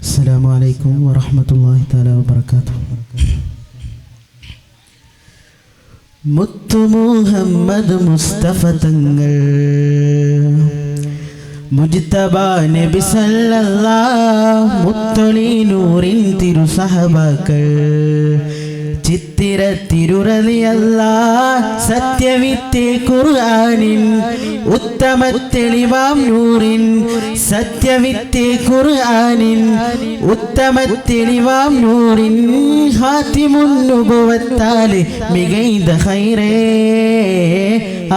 അസ്സലാമു അലൈക്കും വറഹ്മത്തുള്ളാഹി തആല വബറകാതുഹു. മുത്തു മുഹമ്മദ് മുസ്തഫ തങ്ങൾ മുജ്തബ നബി സല്ലല്ലാഹു മുത്തൊളി നൂറിൻ തിരു സഹബാക്കൾ ചിത്തിര തിരുറളിയല്ലാഹ് സത്യവിത്തെ ഖുർആനിൻ ഉത്തമ തെളിവാം നൂറിൻ സത്യവിത്തെ ഖുർആനിൻ ഉത്തമ തെളിവാം നൂറിൻ ഹാത്തിമുൻ നുബുവത്താലെ മികൈത ഖൈറേ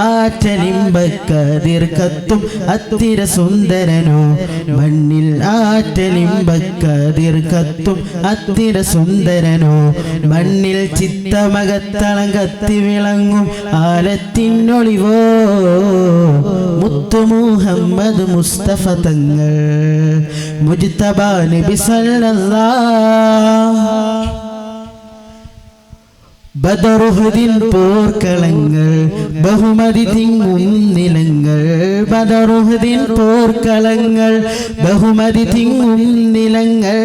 ആറ്റലിമ്പക്കതിർക്കത്തും അത്തിര സുന്ദരനോ മണ്ണിൽ ആറ്റലിമ്പക്കതിർക്കത്തും അത്തിര സുന്ദരനോ മണ്ണിൽ ചിത്തമകത്തളം കത്തി വിളങ്ങും ആലത്തിനൊളിവോ മുത്തു മുഹമ്മദ് മുസ്തഫ തങ്ങൾ മുജ്തബ നബി സല്ലല്ലാഹു ബദറുഹുദിൻ പോർക്കളങ്ങൾ ബഹുമതി തിങ്ങും നിലങ്ങൾ ബദറുഹുദിൻ പോർക്കളങ്ങൾ ബഹുമതി തിങ്ങും നിലങ്ങൾ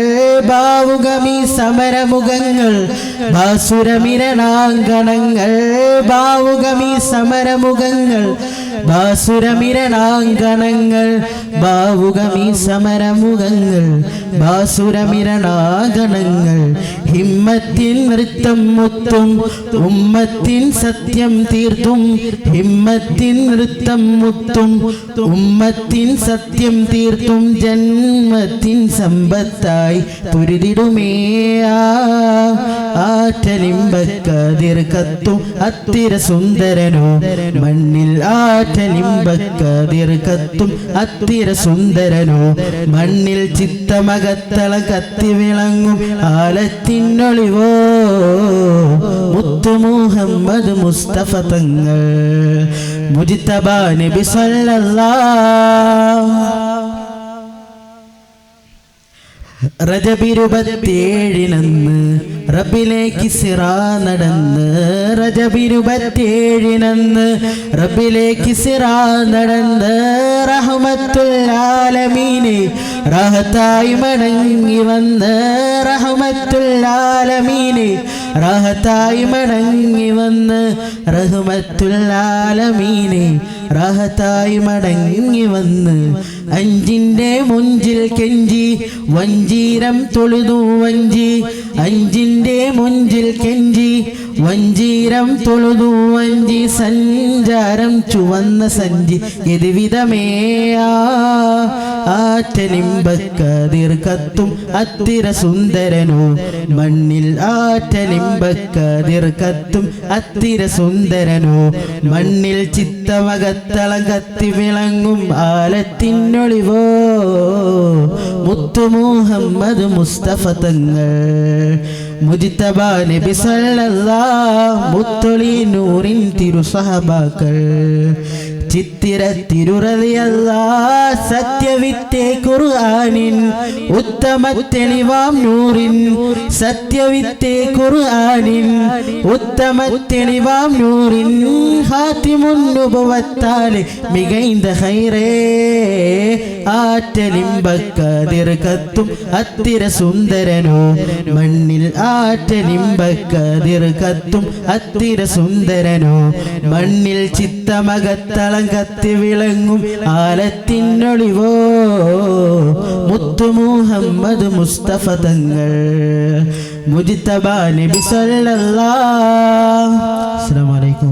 ബാവുകമീ സമരമുഖങ്ങൾ ബാസുരമിരണാങ്കണങ്ങൾ ബാവുകമീ സമരമുഖങ്ങൾ ബാസുരമിരണാങ്കണങ്ങൾ ബാവുകമീ സമരമുഖങ്ങൾ ബാസുരമിരണാങ്കണങ്ങൾ ഹിമ്മത്തിൻ നൃത്തം മുത്തും ഉമ്മത്തിൻ സത്യം തീർത്തും ഹിമ്മത്തിൻ നൃത്തം മുത്തും ഉമ്മത്തിൻ സത്യം തീർത്തും ജന്മത്തിൻ സമ്പത്തായി പൊരുതിടുമേ ആറ്റലിമ്പക്കതിർക്കത്തും അത്തിര സുന്ദരനോ മണ്ണിൽ ആറ്റലിമ്പക്കതിർക്കത്തും അത്തിര സുന്ദരനോ മണ്ണിൽ ചിത്തമകത്തളം കത്തി വിളങ്ങും ആലത്തിനൊളിവോ മുത്തു മുഹമ്മദ് മുസ്തഫ തങ്ങൾ മുജ്തബ നബി സല്ലല്ലാഹു റജബിരുപത്തേഴിനന്ന് റബ്ബിലേക്ക് സിറാ നടന്ന് റജബിരുപത്തേഴിനന്ന് റബ്ബിലേക്ക് സിറാ നടന്ന് റഹ്മത്തുൽ ആലമീനെ റഹത്തായി മടങ്ങി വന്ന് റഹ്മത്തുൽ ആലമീനെ റഹത്തായി മടങ്ങി വന്ന് റഹ്മത്തുൽ ആലമീനെ റഹത്തായി മടങ്ങി വന്ന് അഞ്ചിൻ്റെ മുഞ്ചിൽ കെഞ്ചി വഞ്ചീരം തൊഴുതു വഞ്ചി അഞ്ചിൻ്റെ മുഞ്ചിൽ കെഞ്ചി വഞ്ചീരം തൊഴുതു വഞ്ചി സഞ്ചാരം ചുവന്ന സഞ്ചി എതുവിധമേ ആറ്റലിമ്പക്കതിർക്കത്തും അത്തിര സുന്ദരനോ മണ്ണിൽ ആറ്റലിമ്പക്കതിർക്കത്തും അത്തിര സുന്ദരനോ മണ്ണിൽ ചിത്തമകത്തളം കത്തി വിളങ്ങും ആലത്തിനൊളിവോ മുത്തു മുഹമ്മദ് മുസ്തഫ തങ്ങൾ മുജ്തബ നബി സല്ലല്ലാഹു മുത്തൊളി നൂറിൻ തിരു സഹബാക്കൾ ചിത്തിര തിരുറളിയല്ലാഹ് സത്യവിത്തെ ഖുർആനിൻ ഉത്തമ തെളിവാം നൂറിൻ സത്യവിത്തെ ഖുർആനിൻ ഉത്തമ തെളിവാം നൂറിൻ ഹാത്തിമുൻ നുബുവത്താലെ മികൈത ഖൈറേ ആറ്റലിമ്പക്കതിർക്കത്തും അത്തിര സുന്ദരനോ മണ്ണിൽ ആറ്റലിമ്പക്കതിർക്കത്തും അത്തിര സുന്ദരനോ മണ്ണിൽ ചിത്തമകത്തളം കത്തി വിളങ്ങും ആലത്തിനൊളിവോ മുത്തു മുഹമ്മദ് മുസ്തഫ തങ്ങൾ മുജ്തബ നബി സല്ലല്ലാഹു അസ്സലാമു അലൈക്കും.